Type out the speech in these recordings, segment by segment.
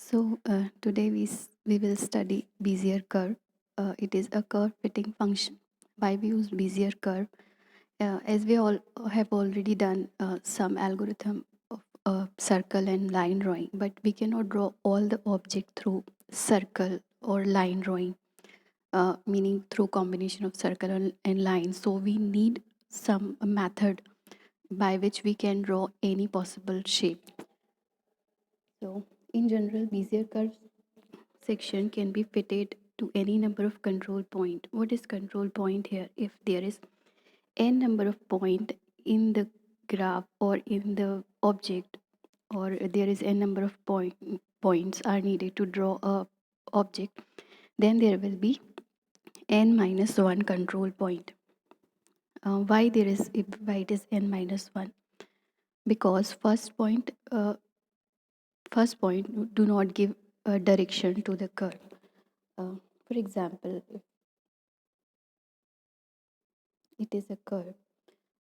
Today we will study Bezier curve. It is a curve fitting function. Why we use Bezier curve? As we all have already done some algorithm of circle and line drawing, but we cannot draw all the object through circle or line drawing, meaning through combination of circle and line. So we need some method by which we can draw any possible shape. So in general, Bezier curve section can be fitted to any number of control point. What is control point here? If there is n number of point in the graph or in the object, or there is n number of points are needed to draw a object, then there will be n minus 1 control point. Why it is n minus 1? Because first point do not give a direction to the curve. For example, if it is a curve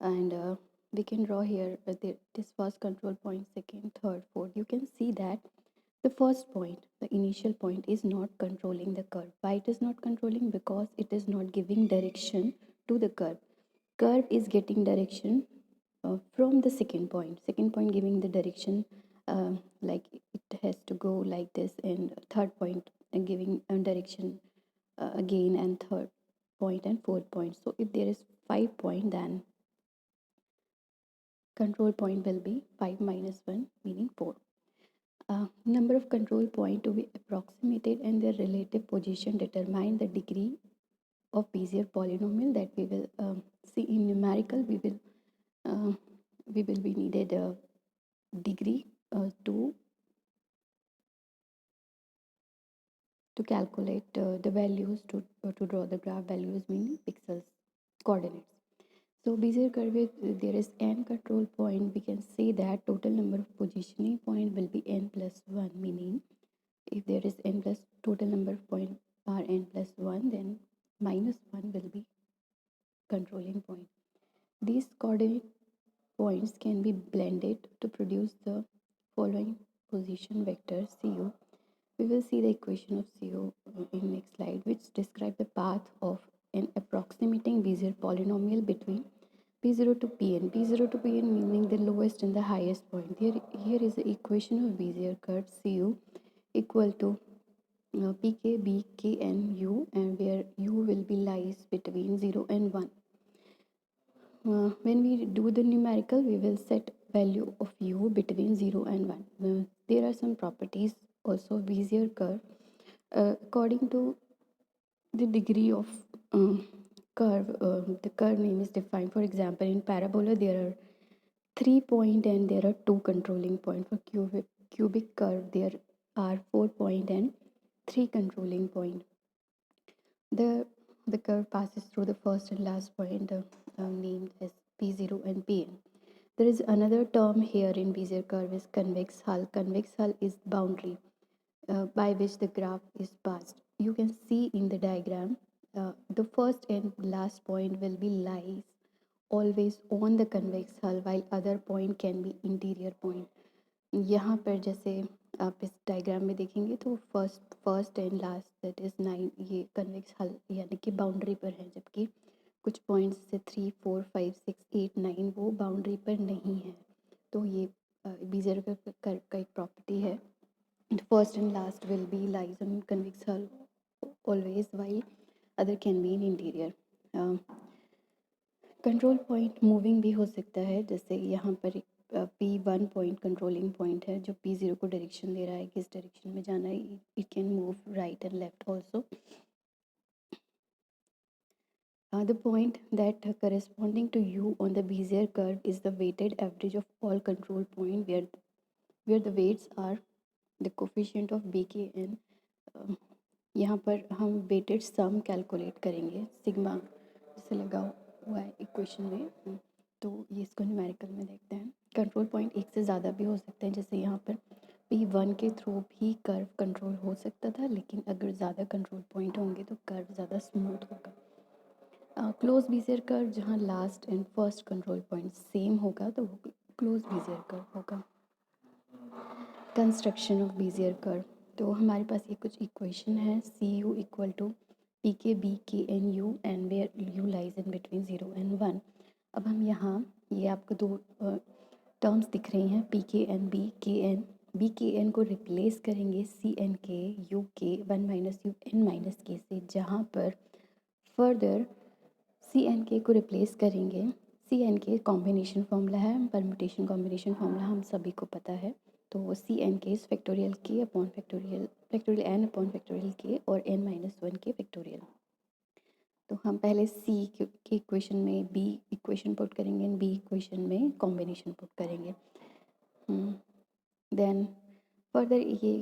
and we can draw here this first control point, second, third, fourth. You can see that the first point, the initial point, is not controlling the curve. Why it is not controlling? Because it is not giving direction to the curve. Curve is getting direction from the second point giving the direction, like it has to go like this, and third point giving direction again, and third point and fourth point. So if there is 5 point, then control point will be 5 minus 1, meaning 4. Number of control point to be approximated and their relative position determine the degree of Bezier polynomial that we will see in numerical. We will be needed a degree to calculate the values to draw the graph values, meaning pixels, coordinates. So Bezier curve, there is n control point. We can say that total number of positioning point will be n plus 1, meaning if there is n plus total number of point are n plus 1, then minus 1 will be controlling point. These coordinate points can be blended to produce the following position vector CU. We will see the equation of CU in next slide, which describe the path of an approximating Bezier polynomial between P0 to Pn. P0 to Pn meaning the lowest and the highest point. Here is the equation of Bezier curve CU equal to pk, bk and u, and where u will be lies between 0 and 1. When we do the numerical, we will set value of u between 0 and 1. There are some properties also of Bezier curve. According to the degree of curve, the curve name is defined. For example, in parabola there are 3 point and there are 2 controlling point. For cubic curve there are 4 point and 3 controlling point. The curve passes through the first and last point named as P0 and Pn. There is another term here in Bezier curve is convex hull. Convex hull is boundary by which the graph is passed. You can see in the diagram the first and last point will be lies always on the convex hull, while other point can be interior point. यहाँ पर जैसे आप इस diagram में देखेंगे तो first and last that is 9 ये convex हल यानी कि बाउंड्री पर है, जबकि कुछ पॉइंट्स से 3, 4, 5, 6, 8, 9 वो बाउंड्री पर नहीं है. तो ये बीजर का एक प्रॉपर्टी है. First and last will be lies on convex hull always, while other can be in interior. Control point moving भी हो सकता है, जैसे यहाँ पर P1 पॉइंट कंट्रोलिंग पॉइंट है जो P0 को डायरेक्शन दे रहा है किस डायरेक्शन में जाना है. It can move right and left also. The point that corresponding to U on the Bezier curve is the weighted average of all control point where the weights are the coefficient of BK and यहाँ पर हम weighted sum calculate करेंगे sigma जैसे लगा हुआ है equation में. तो ये इसको न्यूमेरिकल में देखते हैं. कंट्रोल पॉइंट एक से ज़्यादा भी हो सकते हैं, जैसे यहाँ पर P1 के थ्रू भी कर्व कंट्रोल हो सकता था, लेकिन अगर ज़्यादा कंट्रोल पॉइंट होंगे तो कर्व ज़्यादा स्मूथ होगा. क्लोज बीजियर कर्व जहाँ last and first control point same होगा तो वो क्लोज बीजियर कर्व होगा. Construction of Bezier curve. तो हमारे पास ये कुछ इक्वेशन है, C U equal to P K B K N U and where U lies in between 0 and 1। अब हम यहाँ ये आपको दो टर्म्स दिख रही हैं, पी के N B K N. B K N को रिप्लेस करेंगे सी एन के यू के 1 माइनस यू एन माइनस के से, जहाँ पर फर्दर सी एन के को रिप्लेस करेंगे। C N K combination formula है, परम्यूटेशन कॉम्बिनेशन फॉर्मूला हम सभी को पता है। तो वो C N K is factorial K upon factorial N upon factorial K और N minus one K factorial. तो हम पहले सी के इक्वेशन में बी इक्वेशन पुट करेंगे एंड बी इक्वेशन में कॉम्बिनेशन पुट करेंगे। देन फर्दर ये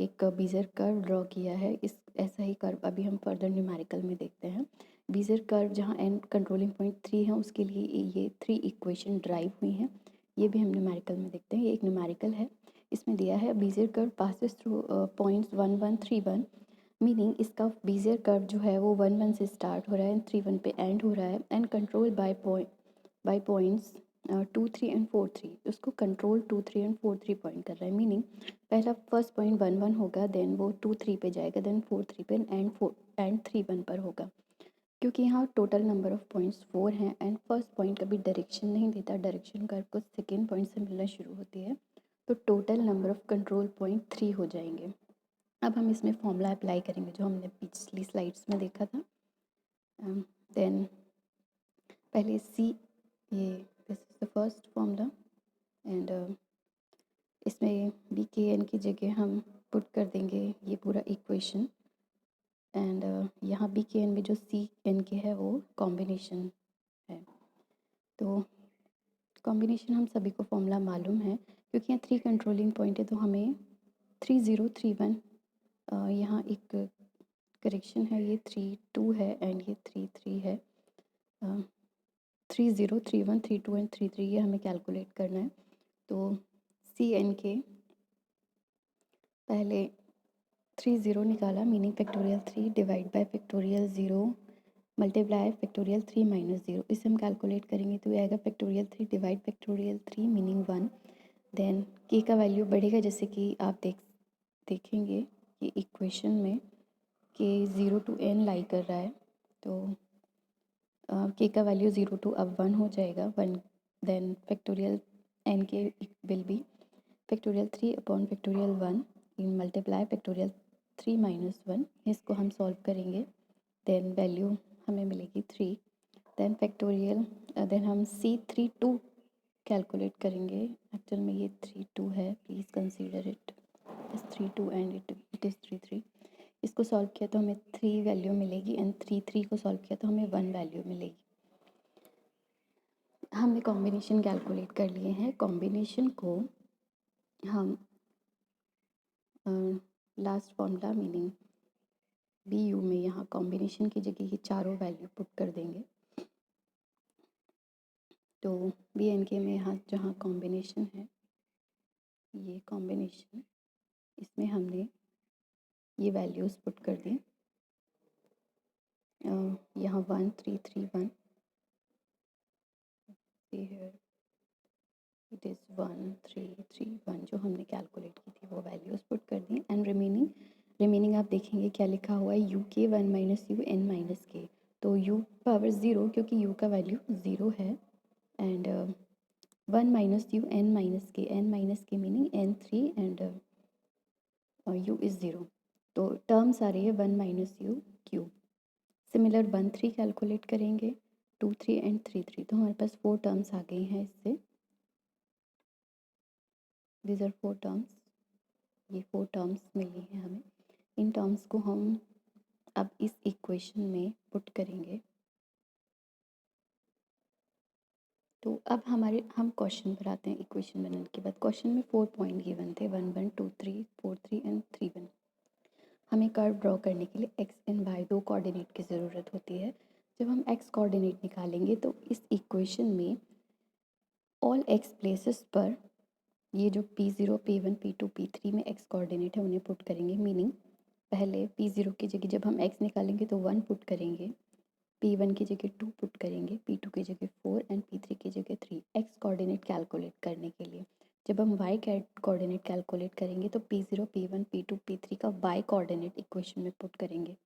एक बीजर कर्व ड्रॉ किया है। इस ऐसा ही कर्व अभी हम फर्दर न्यूमेरिकल में देखते हैं। बीजर कर्व जहाँ एन कंट्रोलिंग पॉइंट 3 है उसके लिए ये 3 इक्वेशन ड्राइव हुई हैं, ये भी हम न्यूमेरिकल में देखते हैं। ये एक न्यूमेरिकल है, इसमें दिया है Bezier curve passes through points 1 1 3 1, meaning इसका बीजर कर्व जो है वो 1 1 से स्टार्ट हो रहा है एंड 3 1 पे एंड हो रहा है and control by points 2 3 and 4 3। उसको कंट्रोल 2 3 एंड 4 3 पॉइंट कर रहा है, मीनिंग पहला फर्स्ट पॉइंट 1 1 होगा, देन वो 2 3 पे जाएगा, देन 4 3 पे एंड 3 1 पर होगा। क्योंकि यहाँ टोटल नंबर ऑफ पॉइंट्स 4 हैं एंड फर्स्ट पॉइंट कभी डायरेक्शन नहीं देता, डायरेक्शन कर्व को सेकेंड पॉइंट से मिलना शुरू होती है, तो total number of control point 3 हो जाएंगे। अब हम इसमें फॉर्मूला अप्लाई करेंगे जो हमने पिछली स्लाइड्स में देखा था। देन पहले सी, ये this is the first formula and इसमें बी के एन की जगह हम पुट कर देंगे ये पूरा इक्वेशन एंड यहाँ बी के एन में जो सी एन के है वो कॉम्बिनेशन है। तो कॉम्बिनेशन हम सभी को फॉर्मूला मालूम है, क्योंकि यहाँ 3 कंट्रोलिंग पॉइंट है तो हमें 3 0 3 1, यहाँ एक करेक्शन है, ये 3 2 है एंड ये 3 3 है। 3 0 3 1 3 2 एंड 3 3 ये हमें कैलकुलेट करना है। तो सी एन के पहले 3 0 निकाला, meaning factorial 3 divide by factorial 0 multiply factorial 3 minus 0, इसे हम कैलकुलेट करेंगे तो ये आएगा factorial 3 divide factorial 3 meaning 1। Then K का वैल्यू बढ़ेगा, जैसे कि आप देखेंगे कि इक्वेशन में के 0 टू n लाई कर रहा है, तो के का वैल्यू 0 टू अब 1 हो जाएगा 1। देन फैक्टोरियल n के will be factorial 3 upon factorial 1 in multiply factorial 3 minus 1, इसको हम सॉल्व करेंगे, देन वैल्यू हमें मिलेगी 3। देन फैक्टोरियल देन हम C3 2 कैलकुलेट करेंगे, एक्चुअल में ये 3 2 है, please consider it is 3 2 and it is 3 3। इसको सॉल्व किया तो हमें 3 वैल्यू मिलेगी एंड 3 3 को सॉल्व किया तो हमें 1 वैल्यू मिलेगी। हमने कॉम्बिनेशन कैलकुलेट कर लिए हैं, कॉम्बिनेशन को हम last formula meaning B U में यहाँ कॉम्बिनेशन की जगह ये चारों वैल्यू पुट कर देंगे। तो बी एन के में यहाँ जहाँ कॉम्बिनेशन है, ये कॉम्बिनेशन, इसमें हमने ये वैल्यूज़ पुट कर दी, यहाँ 1 3 3 1, इट इज़ 1 3 3 1 जो हमने कैलकुलेट की थी वो वैल्यूज़ पुट कर दी एंड रिमेनिंग आप देखेंगे क्या लिखा हुआ है, यू के 1 माइनस यू एन माइनस के, तो यू पावर 0 क्योंकि यू का वैल्यू 0 है and 1 minus U N minus K meaning N 3 and U is 0, तो टर्म्स आ रही है 1 minus U cube. Similar 1 3 calculate करेंगे, 2 3 एंड 3 3, तो हमारे पास 4 टर्म्स आ गई हैं इससे, दीज आर 4 टर्म्स, ये 4 टर्म्स मिली हैं हमें। इन टर्म्स को हम अब इस इक्वेशन में पुट करेंगे। तो अब हम क्वेश्चन पर आते हैं। इक्वेशन बनने के बाद क्वेश्चन में 4 पॉइंट गिवन थे, 1 1 2 3 4 3 एंड 3 1। हमें कर्व ड्रॉ करने के लिए एक्स एंड वाई दो कोऑर्डिनेट की ज़रूरत होती है। जब हम एक्स कोऑर्डिनेट निकालेंगे तो इस इक्वेशन में ऑल एक्स प्लेसेस पर ये जो P0 P1 P2 P3 में एक्स कोऑर्डिनेट है उन्हें पुट करेंगे, मीनिंग पहले P0 की जगह जब हम x निकालेंगे तो 1 पुट करेंगे, P1 की जगह 2 पुट करेंगे, P2 की जगह 4 एंड P3 की जगह 3, एक्स कोऑर्डिनेट कैलकुलेट करने के लिए। जब हम y कोऑर्डिनेट कैलकुलेट करेंगे तो p0, p1, p2, p3 का y कोऑर्डिनेट इक्वेशन में पुट करेंगे।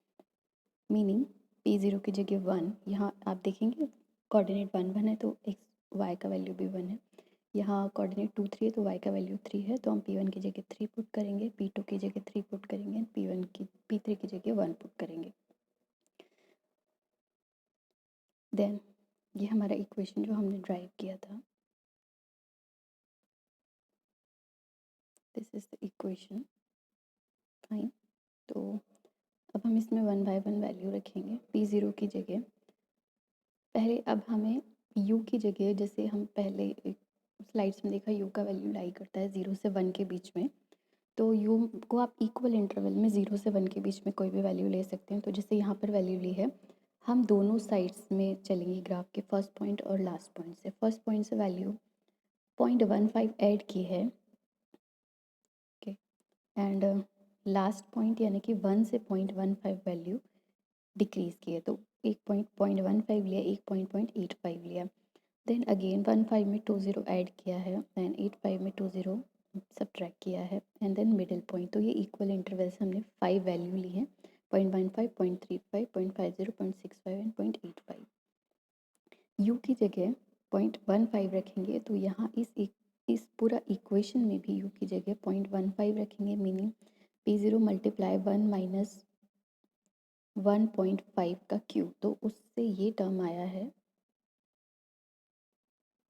मीनिंग p0 की जगह 1, यहाँ आप देखेंगे कोऑर्डिनेट 1 1 है तो x y का वैल्यू भी 1 है। यहाँ कोऑर्डिनेट 2 3 है तो y का वैल्यू 3 है, तो हम p1 की जगह 3 पुट करेंगे, p2 की जगह 3 पुट करेंगे, p3 की जगह 1 पुट करेंगे। देन ये हमारा इक्वेशन जो हमने ड्राइव किया था, this is the equation. Fine, तो अब हम इसमें 1 बाय 1 वैल्यू रखेंगे। p0 की जगह पहले अब हमें u की जगह, जैसे हम पहले स्लाइड्स में देखा u का वैल्यू लाई करता है 0 से 1 के बीच में, तो u को आप इक्वल इंटरवल में 0 से 1 के बीच में कोई भी वैल्यू ले सकते हैं। तो जैसे यहाँ पर वैल्यू ली है, हम दोनों साइड्स में चलेंगे ग्राफ के, फर्स्ट पॉइंट और लास्ट पॉइंट से। फर्स्ट पॉइंट से वैल्यू 0.15 ऐड की है, ओके, एंड लास्ट पॉइंट यानी कि 1 से 0.15 वैल्यू डिक्रीज़ की है, तो 1.15 लिया, 1.85 लिया। देन अगेन 15 में 20 ऐड किया है, देन 85 में 20 सब्ट्रैक्ट किया है, एंड देन मिडिल पॉइंट। तो ये इक्वल इंटरवल से हमने 5 वैल्यू ली है, 0.15, 0.35, 0.50, 0.65 एंड 0.85। u की जगह 0.15 रखेंगे, तो यहाँ इस पूरा इक्वेशन में भी u की जगह 0.15 रखेंगे। मीनिंग p0 मल्टीप्लाई 1 माइनस 1.5 का क्यूब, तो उससे ये टर्म आया है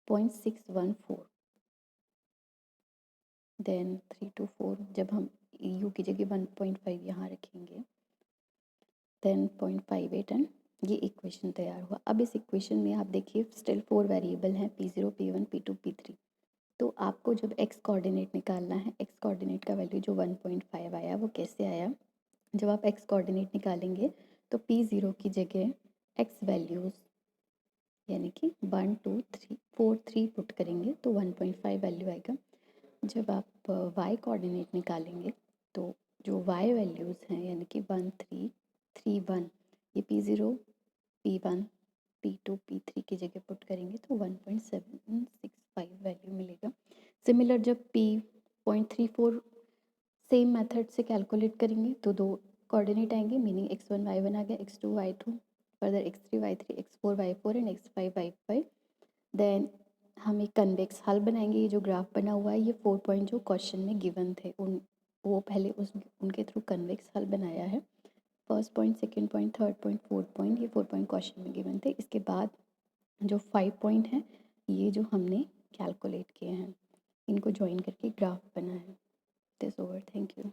0.614। देन 3 to 4 जब हम u की जगह 1.5 यहाँ रखेंगे, देन 0.58 एंड ये इक्वेशन तैयार हुआ। अब इस इक्वेशन में आप देखिए स्टिल 4 वेरिएबल हैं, p0, p1, p2, p3। तो आपको जब x कोऑर्डिनेट निकालना है, x कोऑर्डिनेट का वैल्यू जो 1.5 आया वो कैसे आया, जब आप x कोऑर्डिनेट निकालेंगे तो p0 की जगह x वैल्यूज़ यानी कि 1 2 3 4 3 पुट करेंगे तो 1.5 वैल्यू आएगा। जब आप y कोऑर्डिनेट निकालेंगे तो जो y वैल्यूज़ हैं यानी कि 1 3 3 1, ये p0, p1, p2, p3 की जगह पुट करेंगे तो 1.765 वैल्यू मिलेगा। सिमिलर जब p.34 सेम मेथड से कैलकुलेट करेंगे तो दो कोऑर्डिनेट आएंगे, मीनिंग x1 y1 आ गया, x2 y2, further x3 y3, x4 y4 and x5 y5। Then हम एक कन्वेक्स हल बनाएंगे। ये जो ग्राफ बना हुआ है ये 4 पॉइंट जो क्वेश्चन में गिवन थे वो पहले उनके थ्रू कन्वेक्स हल बनाया है। First point, second point, third point, fourth point, ये 4 पॉइंट क्वेश्चन में गिवन थे। इसके बाद जो 5 पॉइंट हैं ये जो हमने कैलकुलेट किए हैं, इनको ज्वाइन करके ग्राफ बना है। This over, thank you.